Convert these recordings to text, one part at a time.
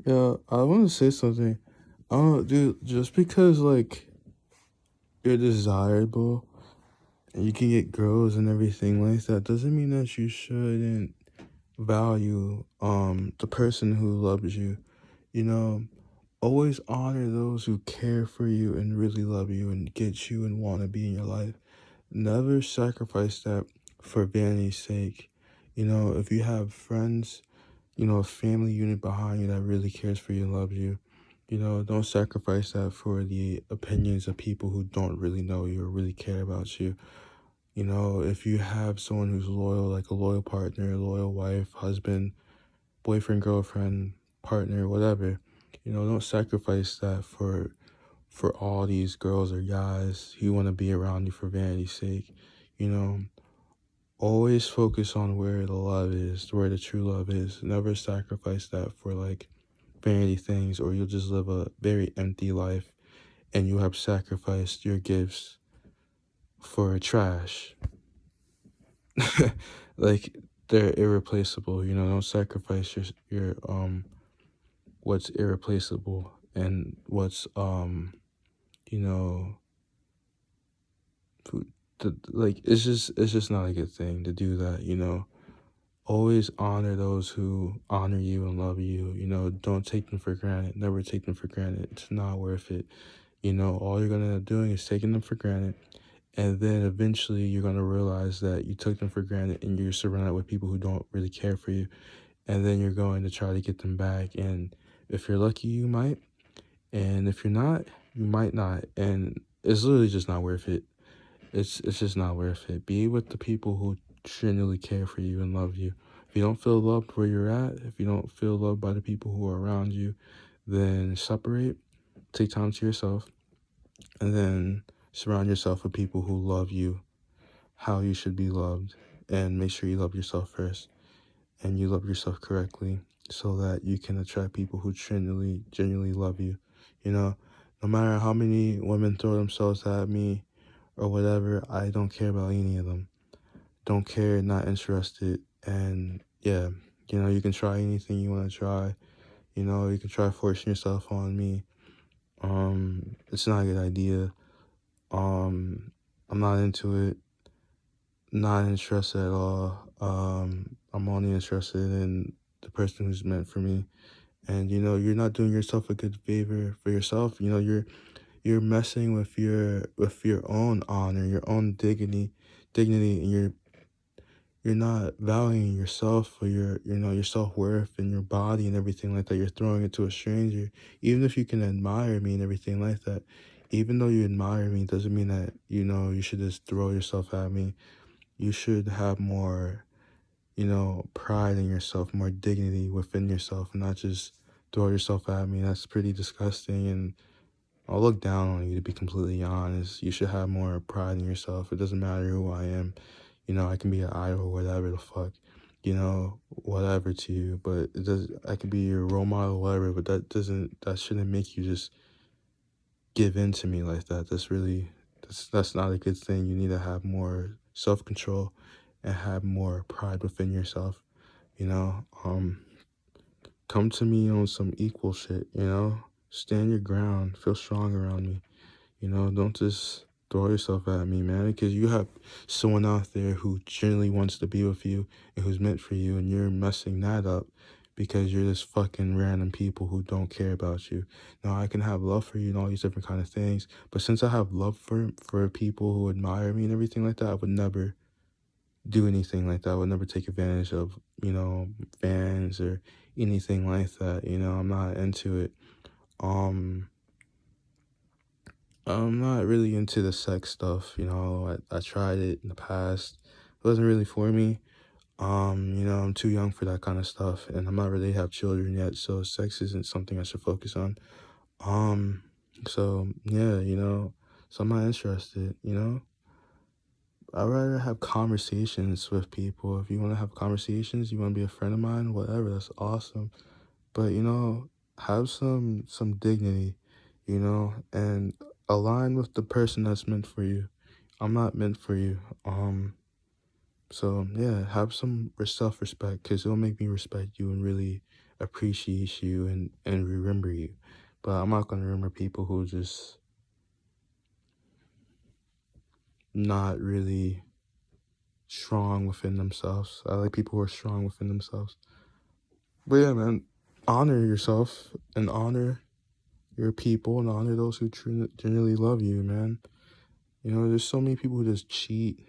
Yeah, I want to say something. I don't, dude. Just because you're desirable and you can get girls and everything like that, doesn't mean that you shouldn't value the person who loves you. You know, always honor those who care for you and really love you and get you and want to be in your life. Never sacrifice that for vanity's sake. If you have friends, a family unit behind you that really cares for you and loves you, don't sacrifice that for the opinions of people who don't really know you or really care about you. If you have someone who's loyal, like a loyal partner, loyal wife, husband, boyfriend, girlfriend, partner, whatever, don't sacrifice that for all these girls or guys who want to be around you for vanity's sake. You know, always focus on where the love is, where the true love is. Never sacrifice that for vanity things, or you'll just live a very empty life and you have sacrificed your gifts for trash. like they're irreplaceable. Don't sacrifice your what's irreplaceable and what's you know it's just not a good thing to do that. Always honor those who honor you and love you. Don't take them for granted. Never take them for granted. It's not worth it. All you're gonna end up doing is taking them for granted, and then eventually you're gonna realize that you took them for granted and you're surrounded with people who don't really care for you, and then you're going to try to get them back. And if you're lucky, you might, and if you're not, you might not. And it's literally just not worth it. It's just not worth it. Be with the people who genuinely care for you and love you. If you don't feel loved where you're at, if you don't feel loved by the people who are around you, then separate, take time to yourself, and then surround yourself with people who love you how you should be loved, and make sure you love yourself first and you love yourself correctly so that you can attract people who genuinely love you. You know, no matter how many women throw themselves at me or whatever, I don't care about any of them. Don't care, not interested. And yeah, you can try anything you want to try. You can try forcing yourself on me. It's not a good idea. I'm not into it. Not interested at all. I'm only interested in the person who's meant for me. And you're not doing yourself a good favor for yourself. You're messing with your own honor, your own dignity, and you're not valuing yourself or your self-worth and your body and everything like that. You're throwing it to a stranger. Even if you can admire me and everything like that, even though you admire me, doesn't mean that you should just throw yourself at me. You should have more, pride in yourself, more dignity within yourself, and not just throw yourself at me. That's pretty disgusting, and I'll look down on you, to be completely honest. You should have more pride in yourself. It doesn't matter who I am. I can be an idol, whatever the fuck, whatever to you, but it does. I can be your role model, whatever, but that shouldn't make you just give in to me like that. That's not a good thing. You need to have more self-control and have more pride within yourself, you know? Come to me on some equal shit, Stand your ground, feel strong around me, Don't just throw yourself at me, man, because you have someone out there who genuinely wants to be with you and who's meant for you, and you're messing that up because you're just fucking random people who don't care about you. Now, I can have love for you and all these different kind of things, but since I have love for people who admire me and everything like that, I would never do anything like that. I would never take advantage of, fans or anything like that. I'm not into it. Um, I'm not really into the sex stuff. I tried it in the past. It wasn't really for me. I'm too young for that kind of stuff, and I'm not really have children yet, so sex isn't something I should focus on. Um, so yeah, so I'm not interested. I'd rather have conversations with people. If you want to have conversations, you want to be a friend of mine, whatever, that's awesome. But have some dignity, and align with the person that's meant for you. I'm not meant for you. So yeah, have some self-respect, because it'll make me respect you and really appreciate you and remember you. But I'm not gonna remember people who just not really strong within themselves. I like people who are strong within themselves. But yeah, man, honor yourself and honor your people and honor those who genuinely love you, man. You know, there's so many people who just cheat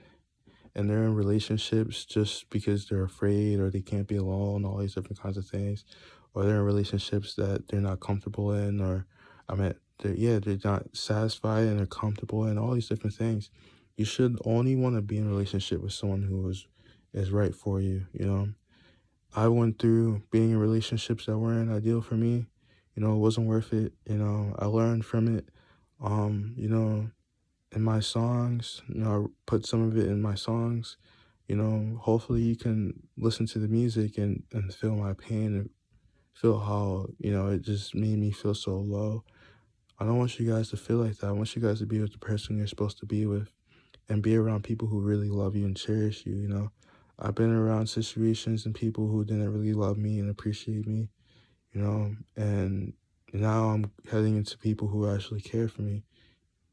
and they're in relationships just because they're afraid or they can't be alone, all these different kinds of things. Or they're in relationships that they're not comfortable in, or I mean, they're not satisfied and they're comfortable in all these different things. You should only want to be in a relationship with someone who is right for you, you know. I went through being in relationships that weren't ideal for me. You know, it wasn't worth it. You know, I learned from it. You know, in my songs, you know, I put some of it in my songs. You know, hopefully you can listen to the music and feel my pain and feel how, you know, it just made me feel so low. I don't want you guys to feel like that. I want you guys to be with the person you're supposed to be with and be around people who really love you and cherish you, you know. I've been around situations and people who didn't really love me and appreciate me, you know, and now I'm heading into people who actually care for me.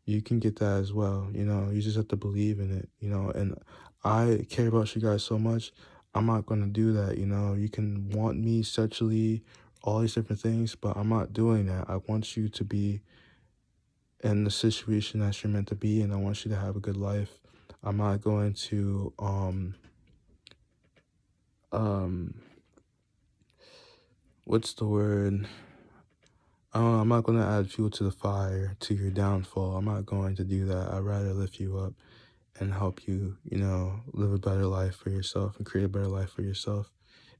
You can get that as well, you know. You just have to believe in it, you know. And I care about you guys so much. I'm not gonna do that, you know. You can want me sexually, all these different things, but I'm not doing that. I want you to be in the situation that you're meant to be, and I want you to have a good life. I'm not going to um what's the word? I'm not going to add fuel to the fire to your downfall. I'm not going to do that. I'd rather lift you up and help you, you know, live a better life for yourself and create a better life for yourself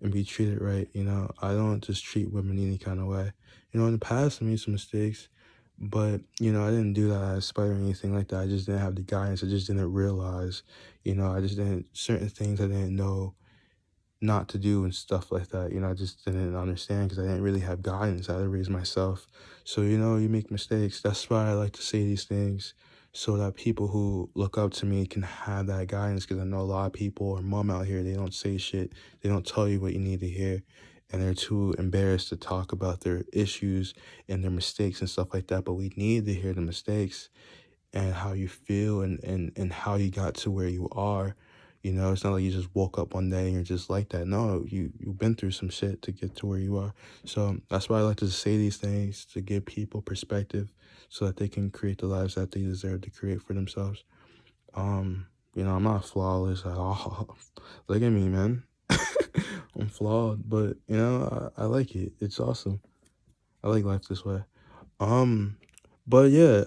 and be treated right. You know, I don't just treat women any kind of way. You know, in the past, I made some mistakes, but, you know, I didn't do that out of spite or anything like that. I just didn't have the guidance. I just didn't realize, you know, I just didn't, certain things I didn't know not to do and stuff like that. You know, I just didn't understand because I didn't really have guidance. I had to raise myself. So, you know, you make mistakes. That's why I like to say these things so that people who look up to me can have that guidance because I know a lot of people or mom out here, they don't say shit. They don't tell you what you need to hear. And they're too embarrassed to talk about their issues and their mistakes and stuff like that. But we need to hear the mistakes and how you feel and how you got to where you are. You know, it's not like you just woke up one day and you're just like that. No, you've been through some shit to get to where you are. So that's why I like to say these things to give people perspective so that they can create the lives that they deserve to create for themselves. You know, I'm not flawless at all. Look at me, man. I'm flawed, but you know, I like it. It's awesome. I like life this way. Um, but yeah,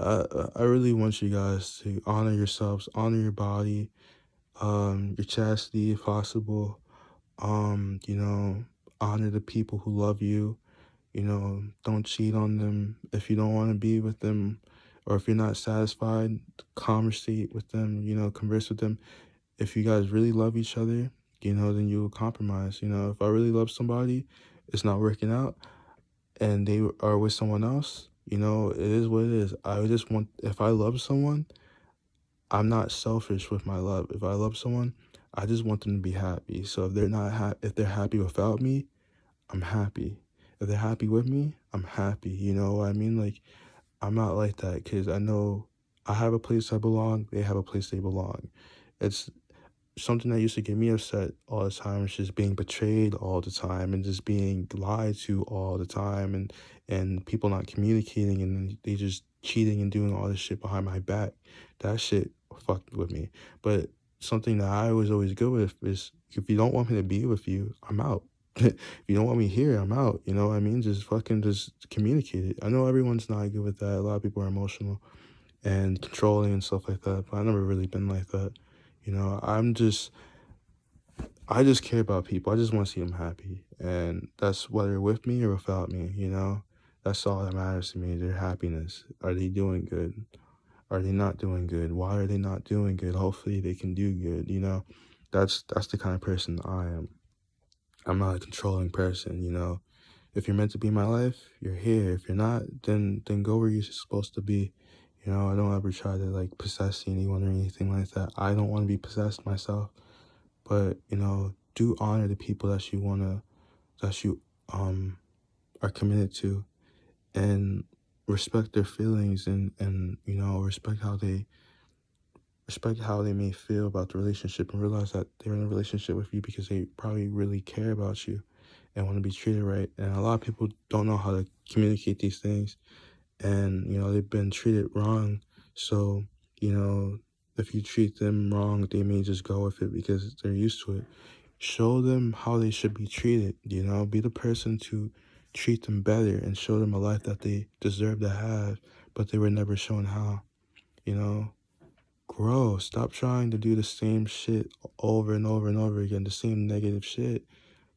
I really want you guys to honor yourselves, honor your body, your chastity if possible. You know, honor the people who love you. You know, don't cheat on them if you don't want to be with them, or if you're not satisfied. Conversate with them. You know, converse with them. If you guys really love each other, you know, then you will compromise. You know, if I really love somebody, it's not working out and they are with someone else, you know, it is what it is. I just want, if I love someone, I'm not selfish with my love. If I love someone, I just want them to be happy. So if they're not if they're happy without me, I'm happy. If they're happy with me, I'm happy. You know what I mean? Like, I'm not like that because I know I have a place I belong. They have a place they belong. It's something that used to get me upset all the time is just being betrayed all the time and just being lied to all the time and people not communicating and they just cheating and doing all this shit behind my back. That shit fucked with me. But something that I was always good with is if you don't want me to be with you, I'm out. If you don't want me here, I'm out. You know what I mean? Just fucking just communicate it. I know everyone's not good with that. A lot of people are emotional and controlling and stuff like that, but I've never really been like that. You know, I just care about people. I just want to see them happy. And that's whether with me or without me, you know? That's all that matters to me, their happiness. Are they doing good? Are they not doing good? Why are they not doing good? Hopefully they can do good, you know? That's the kind of person I am. I'm not a controlling person, you know? If you're meant to be in my life, you're here. If you're not, then go where you're supposed to be. You know, I don't ever try to like possess anyone or anything like that. I don't want to be possessed myself. But, you know, do honor the people that you um are committed to, and respect their feelings, and respect how they may feel about the relationship, and realize that they're in a relationship with you because they probably really care about you and want to be treated right. And a lot of people don't know how to communicate these things, and they've been treated wrong. So if you treat them wrong, they may just go with it because they're used to it. Show them how they should be treated. Be the person to treat them better and show them a life that they deserve to have, but they were never shown how. you know Grow. Stop trying to do the same shit over and over and over again, the same negative shit.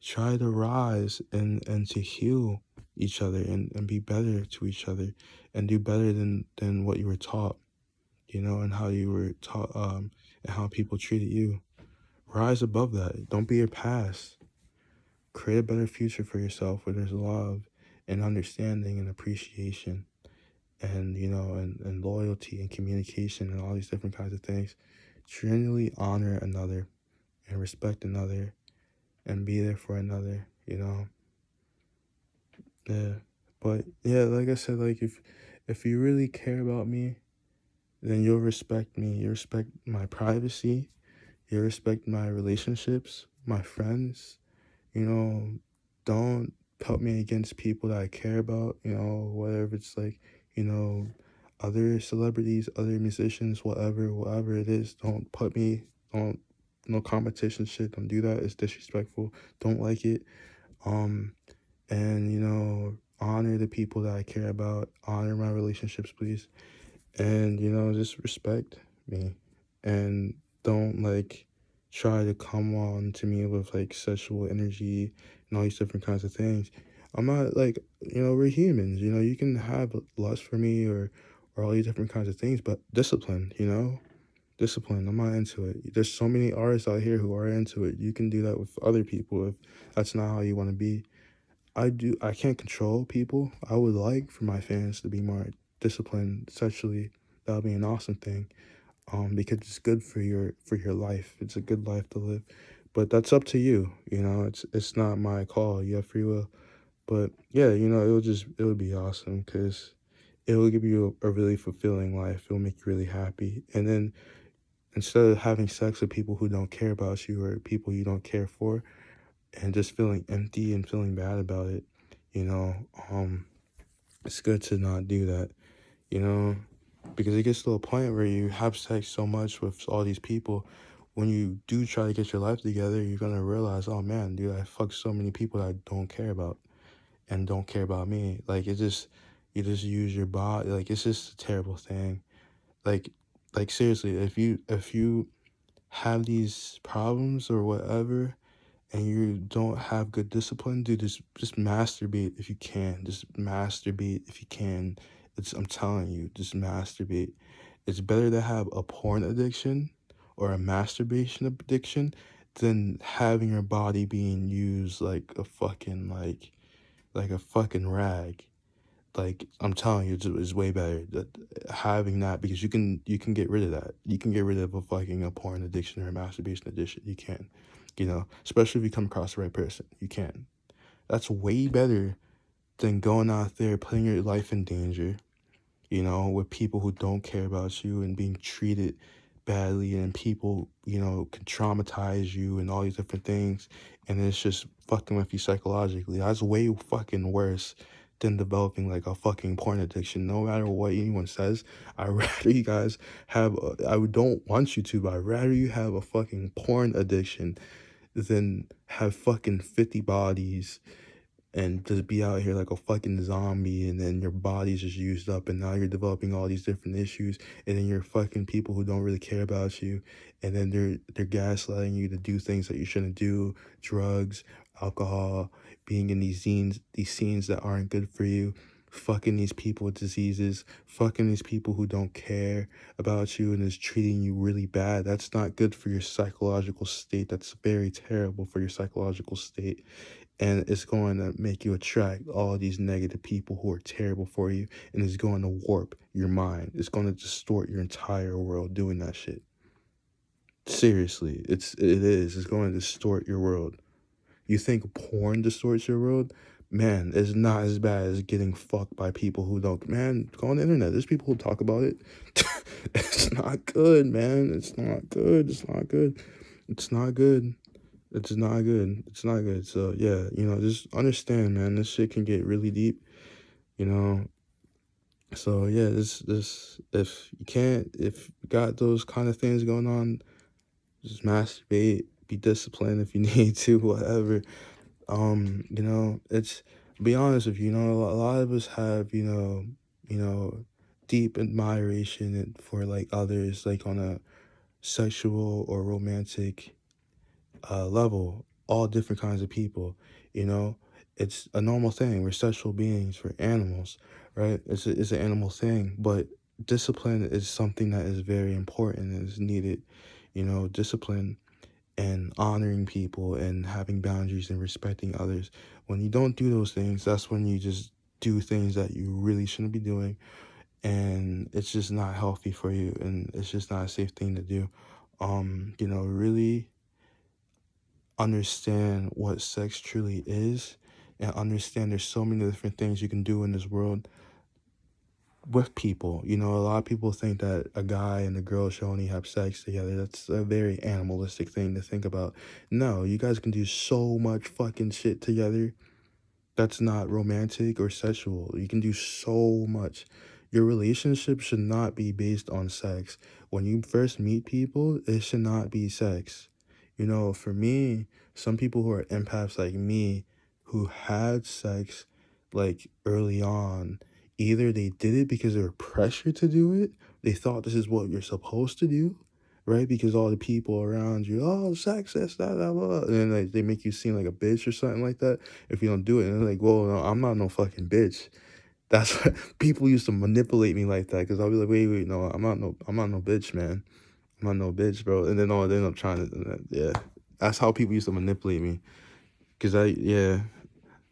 Try to rise and to heal each other, and be better to each other, and do better than what you were taught, and how you were taught, and how people treated you. Rise above that. Don't be your past. Create a better future for yourself where there's love and understanding and appreciation, and and loyalty and communication and all these different kinds of things. Genuinely honor another and respect another and be there for another. Yeah. But yeah, like I said, like if you really care about me, then you'll respect me. You respect my privacy. You respect my relationships, my friends. You know, don't put me against people that I care about. Whatever it's like, you know, other celebrities, other musicians, whatever it is. Don't put me. Don't No competition shit. Don't do that. It's disrespectful. Don't like it. And honor the people that I care about. Honor my relationships, please. And just respect me, and don't like try to come on to me with like sexual energy and all these different kinds of things. I'm not like, we're humans. You can have lust for me, or all these different kinds of things, but discipline. I'm not into it. There's so many artists out here who are into it. You can do that with other people if that's not how you want to be. I can't control people. I would like for my fans to be more disciplined sexually. That would be an awesome thing. Because it's good for your life. It's a good life to live. But that's up to you. It's not my call. You have free will. But yeah, it would be awesome because it will give you a really fulfilling life. It will make you really happy. And then instead of having sex with people who don't care about you, or people you don't care for, and just feeling empty and feeling bad about it, you know, um, it's good to not do that, you know, because it gets to a point where you have sex so much with all these people. When you do try to get your life together, you're gonna realize, oh man, dude, I fucked so many people that I don't care about and don't care about me. Like you just use your body. Like it's just a terrible thing. Like, seriously, if you have these problems or whatever, and you don't have good discipline, dude, just masturbate if you can. Just masturbate if you can. I'm telling you, just masturbate. It's better to have a porn addiction or a masturbation addiction than having your body being used like a fucking rag. Like I'm telling you, it's way better that having that, because you can get rid of that. You can get rid of a porn addiction or a masturbation addiction. You can, especially if you come across the right person. You can. That's way better than going out there putting your life in danger, with people who don't care about you and being treated badly, and people, can traumatize you and all these different things, and it's just fucking with you psychologically. That's way fucking worse than developing like a fucking porn addiction. No matter what anyone says, I'd rather you guys I don't want you to, but I'd rather you have a fucking porn addiction than have fucking 50 bodies and just be out here like a fucking zombie, and then your body's just used up, and now you're developing all these different issues, and then you're fucking people who don't really care about you, and then they're gaslighting you to do things that you shouldn't do, drugs, alcohol, being in these scenes that aren't good for you, fucking these people with diseases, fucking these people who don't care about you and is treating you really bad. That's not good for your psychological state. That's very terrible for your psychological state, and it's going to make you attract all these negative people who are terrible for you, and it's going to warp your mind. It's going to distort your entire world doing that shit. Seriously, it is. It's going to distort your world. You think porn distorts your world? man, it's not as bad as getting fucked by people who don't. Man, go on the internet. There's people who talk about it. It's not good, man. It's not good. It's not good. It's not good. It's not good. It's not good. So yeah, just understand, man. This shit can get really deep. You know. So yeah, this if you got those kind of things going on, just masturbate. Be disciplined if you need to, whatever. It's be honest with you, a lot of us have, deep admiration for like others, like on a sexual or romantic level, all different kinds of people, you know. It's a normal thing. We're sexual beings, we're animals, right? It's an animal thing, but discipline is something that is very important and is needed, discipline and honoring people and having boundaries and respecting others. When you don't do those things, that's when you just do things that you really shouldn't be doing, and it's just not healthy for you, and it's just not a safe thing to do. Really understand what sex truly is, and understand there's so many different things you can do in this world with people. A lot of people think that a guy and a girl should only have sex together. That's a very animalistic thing to think about. No, you guys can do so much fucking shit together that's not romantic or sexual. You can do so much. Your relationship should not be based on sex. When you first meet people, it should not be sex. For me, some people who are empaths like me who had sex like early on, either they did it because they were pressured to do it, they thought this is what you're supposed to do, right? Because all the people around you, oh, sex, this, that, that, blah, and then like, they make you seem like a bitch or something like that if you don't do it. And they're like, well, no, I'm not no fucking bitch. That's what people used to manipulate me like that, because I'll be like, wait, no, I'm not no bitch, man. I'm not no bitch, bro. And then they end up trying to, yeah. That's how people used to manipulate me. Because yeah,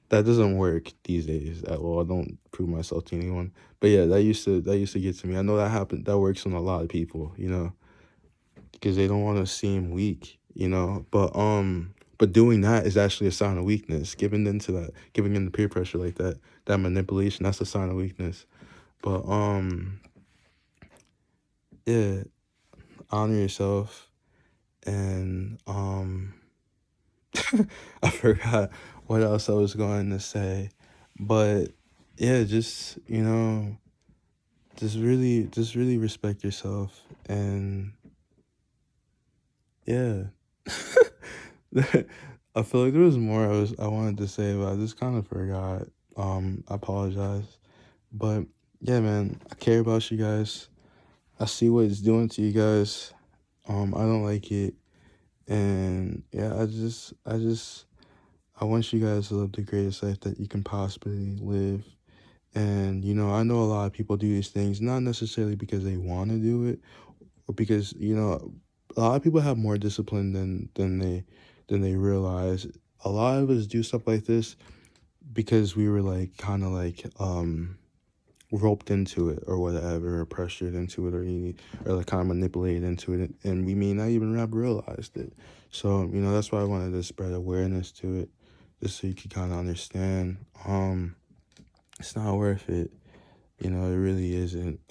that doesn't work these days at all. I don't prove myself to anyone. But yeah, that used to get to me. I know that happened. That works on a lot of people, because they don't want to seem weak, but doing that is actually a sign of weakness. Giving in to peer pressure like that manipulation, that's a sign of weakness. But yeah, honor yourself, and I forgot what else I was going to say, but yeah, just really respect yourself, and yeah. I feel like there was more I wanted to say, but I just kind of forgot. I apologize. But yeah, man, I care about you guys. I see what it's doing to you guys. I don't like it. And yeah, I want you guys to live the greatest life that you can possibly live. And I know a lot of people do these things not necessarily because they want to do it, or because a lot of people have more discipline than they realize. A lot of us do stuff like this because we were like kind of like roped into it or whatever, or pressured into it, or like kind of manipulated into it, and we may not even have realized it. So that's why I wanted to spread awareness to it, just so you could kind of understand. It's not worth it. It really isn't.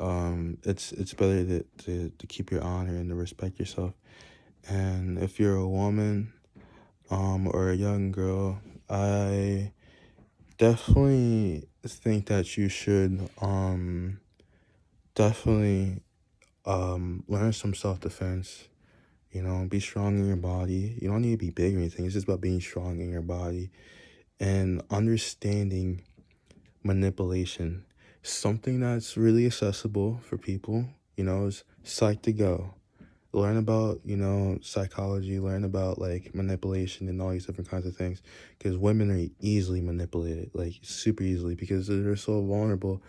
It's better to keep your honor and to respect yourself. And if you're a woman, or a young girl, I definitely think that you should, definitely, learn some self-defense. Be strong in your body. You don't need to be big or anything. It's just about being strong in your body and understanding manipulation. Something that's really accessible for people, is Psych2Go. Learn about, psychology, learn about like manipulation and all these different kinds of things, because women are easily manipulated, like super easily, because they're so vulnerable.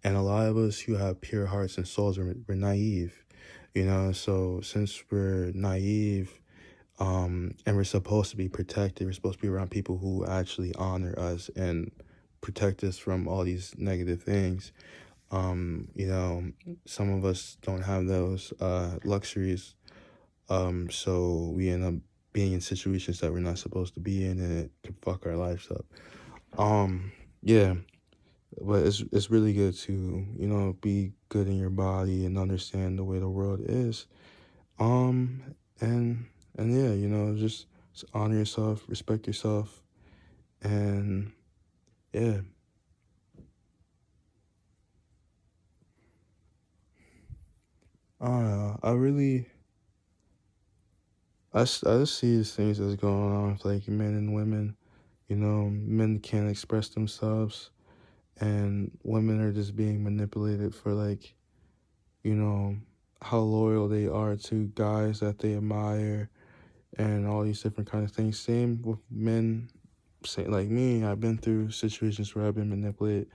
And a lot of us who have pure hearts and souls we're naive, so since we're naive, and we're supposed to be protected, we're supposed to be around people who actually honor us and protect us from all these negative things. Some of us don't have those luxuries, so we end up being in situations that we're not supposed to be in, and it can fuck our lives up. yeah, but it's really good to, you know, be good in your body and understand the way the world is. Um, and yeah, you know, just honor yourself, respect yourself, and yeah. I don't know. I just see these things that's going on with like men and women. You know, men can't express themselves, and women are just being manipulated for like, you know, how loyal they are to guys that they admire and all these different kind of things. Same with men. Say like me, I've been through situations where I've been manipulated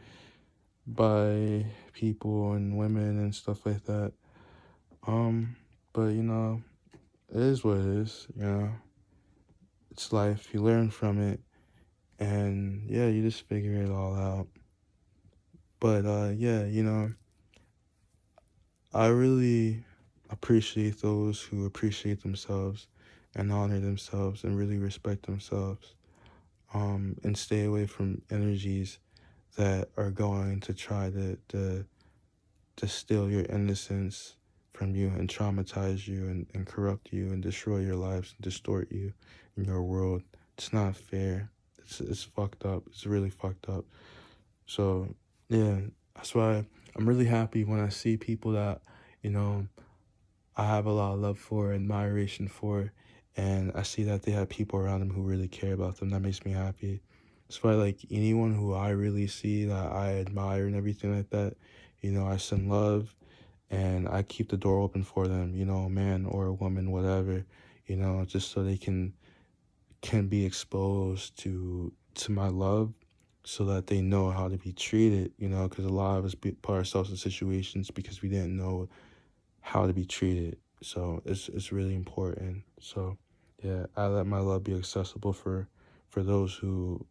by people and women and stuff like that. Um, but you know, it is what it is. You know, it's life. You learn from it, and yeah, you just figure it all out. But yeah, you know, I really appreciate those who appreciate themselves and honor themselves and really respect themselves. And stay away from energies that are going to try to steal your innocence from you and traumatize you and corrupt you and destroy your lives and distort you in your world. It's not fair. It's fucked up. It's really fucked up. So yeah, that's why I'm really happy when I see people that, you know, I have a lot of love for, admiration for, and I see that they have people around them who really care about them. That makes me happy. That's why, like, anyone who I really see that I admire and everything like that, you know, I send love and I keep the door open for them, you know, a man or a woman, whatever, you know, just so they can be exposed to my love so that they know how to be treated, you know, because a lot of us put ourselves in situations because we didn't know how to be treated. So it's really important. So yeah, I let my love be accessible for those who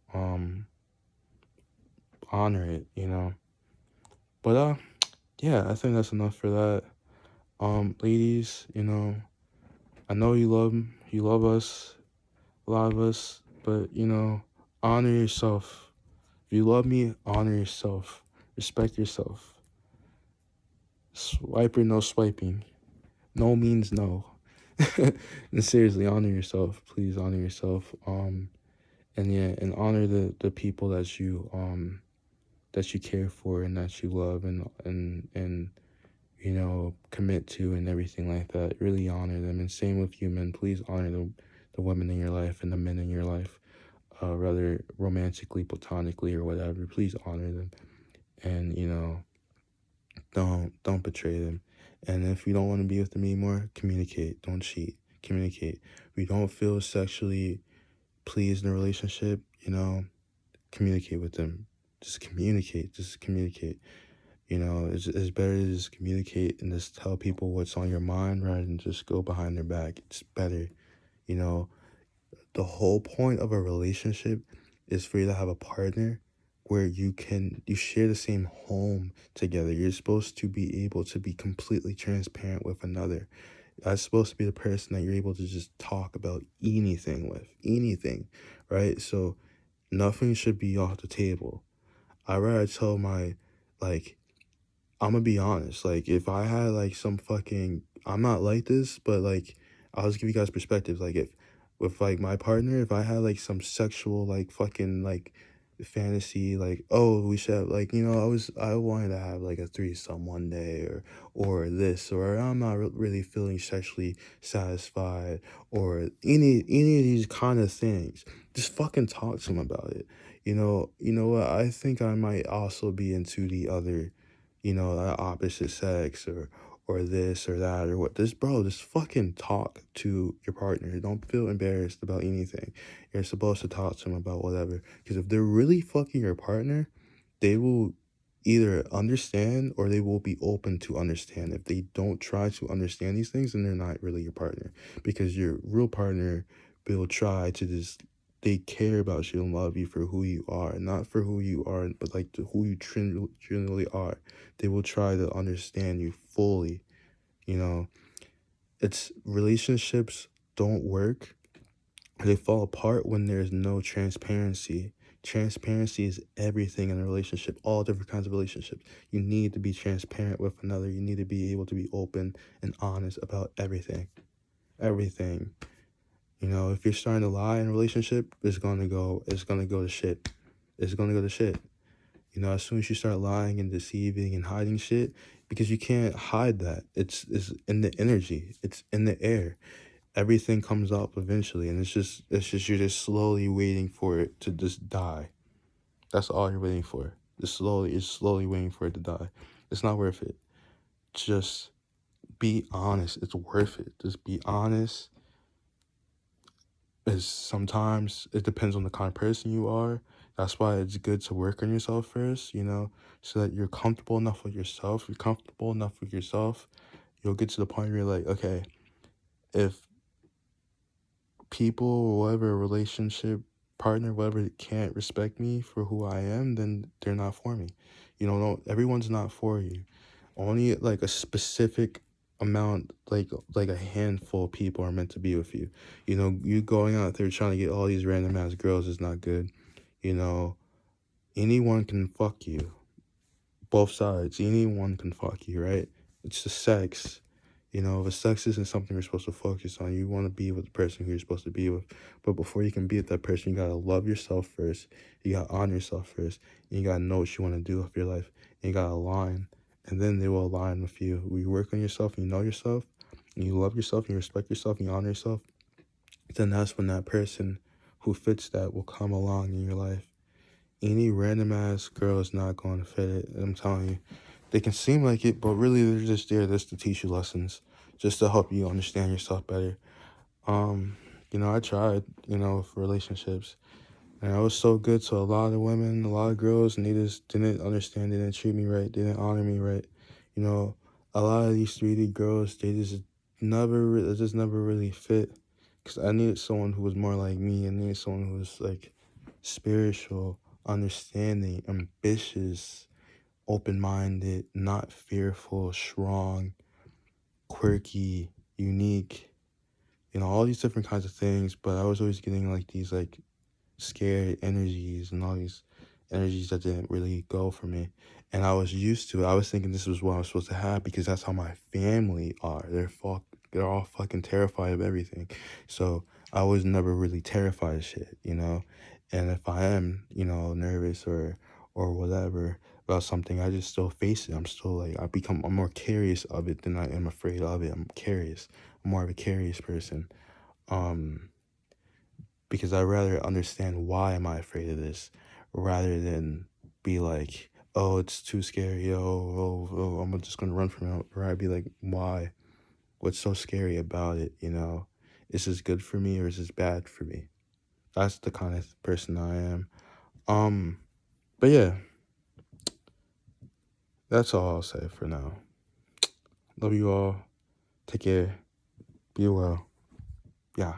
honor it, you know. But yeah, I think that's enough for that. Ladies, you know, I know you love us, a lot of us, but you know, honor yourself. If you love me, honor yourself. Respect yourself. Swipe or no swiping. No means no. And seriously, honor yourself. Please honor yourself. And yeah, and honor the people that you care for and that you love and you know commit to and everything like that. Really honor them. And same with you men. Please honor the women in your life and the men in your life. Whether romantically, platonically, or whatever. Please honor them. And you know, don't betray them. And if you don't want to be with them anymore, communicate. Don't cheat. Communicate. If you don't feel sexually pleased in a relationship, you know, communicate with them. Just communicate. Just communicate. You know, it's better to just communicate and just tell people what's on your mind rather than just go behind their back. It's better. You know, the whole point of a relationship is for you to have a partner where you share the same home together. You're supposed to be able to be completely transparent with another. That's supposed to be the person that you're able to just talk about anything with, anything, right? So nothing should be off the table. I rather tell my, like, I'm gonna be honest. Like, if I had like some fucking, I'm not like this, but like, I'll just give you guys perspective. Like, if with like my partner, if I had like some sexual like fucking like fantasy, like, oh, we should have, like, you know, I wanted to have like a threesome one day, or this, or I'm not really feeling sexually satisfied, or any of these kind of things. Just fucking talk to him about it. You know what? I think I might also be into the other, you know, the opposite sex, or this or that or what. This, bro, just fucking talk to your partner. Don't feel embarrassed about anything. You're supposed to talk to them about whatever. Because if they're really fucking your partner, they will either understand or they will be open to understand. If they don't try to understand these things, then they're not really your partner. Because your real partner will try to just, they care about you and love you for who you are, not for who you are, but like to who you truly are. They will try to understand you fully. You know, it's relationships don't work. They fall apart when there's no transparency Transparency is everything in a relationship, all different kinds of relationships. You need to be transparent with another. You need to be able to be open and honest about everything. Everything. You know, if you're starting to lie in a relationship, it's gonna go to shit. It's gonna go to shit. You know, as soon as you start lying and deceiving and hiding shit, because you can't hide that. It's in the energy. It's in the air. Everything comes up eventually, and it's just you're just slowly waiting for it to just die. That's all you're waiting for. You're slowly waiting for it to die. It's not worth it. Just be honest. It's worth it. Just be honest. Is sometimes it depends on the kind of person you are. That's why it's good to work on yourself first, you know, so that you're comfortable enough with yourself. You're comfortable enough with yourself. You'll get to the point where you're like, okay, if people or whatever relationship partner, whatever, can't respect me for who I am, then they're not for me. You know, no, everyone's not for you. Only like a specific amount, like a handful of people are meant to be with you. You know, you going out there trying to get all these random ass girls is not good. You know, anyone can fuck you. Both sides. Anyone can fuck you, right? It's the sex. You know, if sex isn't something you're supposed to focus on, you want to be with the person who you're supposed to be with. But before you can be with that person, you gotta love yourself first. You gotta honor yourself first. And you gotta know what you want to do with your life. And you gotta align. And then they will align with you. When you work on yourself and you know yourself, and you love yourself and you respect yourself and you honor yourself, then that's when that person who fits that will come along in your life. Any random ass girl is not going to fit it. I'm telling you. They can seem like it, but really they're just there just to teach you lessons, just to help you understand yourself better. You know, I tried, you know, for relationships, and I was so good to a lot of women, a lot of girls, and they just didn't understand, they didn't treat me right, they didn't honor me right. You know, a lot of these 3D girls, it just never really fit, because I needed someone who was more like me. I needed someone who was like spiritual, understanding, ambitious, open-minded, not fearful, strong, quirky, unique, you know, all these different kinds of things. But I was always getting like these like scared energies and all these energies that didn't really go for me. And I was used to it. I was thinking this was what I was supposed to have because that's how my family are. They're all fucking terrified of everything. So I was never really terrified of shit, you know? And if I am, you know, nervous or whatever about something, I just still face it. I'm still like I'm more curious of it than I am afraid of it. I'm curious. I'm more of a curious person. Um because I rather understand why am I afraid of this rather than be like, oh, it's too scary, I'm just gonna run from it. Or I'd be like, why? What's so scary about it, you know? Is this good for me or is this bad for me? That's the kind of person I am. But yeah, that's all I'll say for now. Love you all. Take care. Be well. Yeah.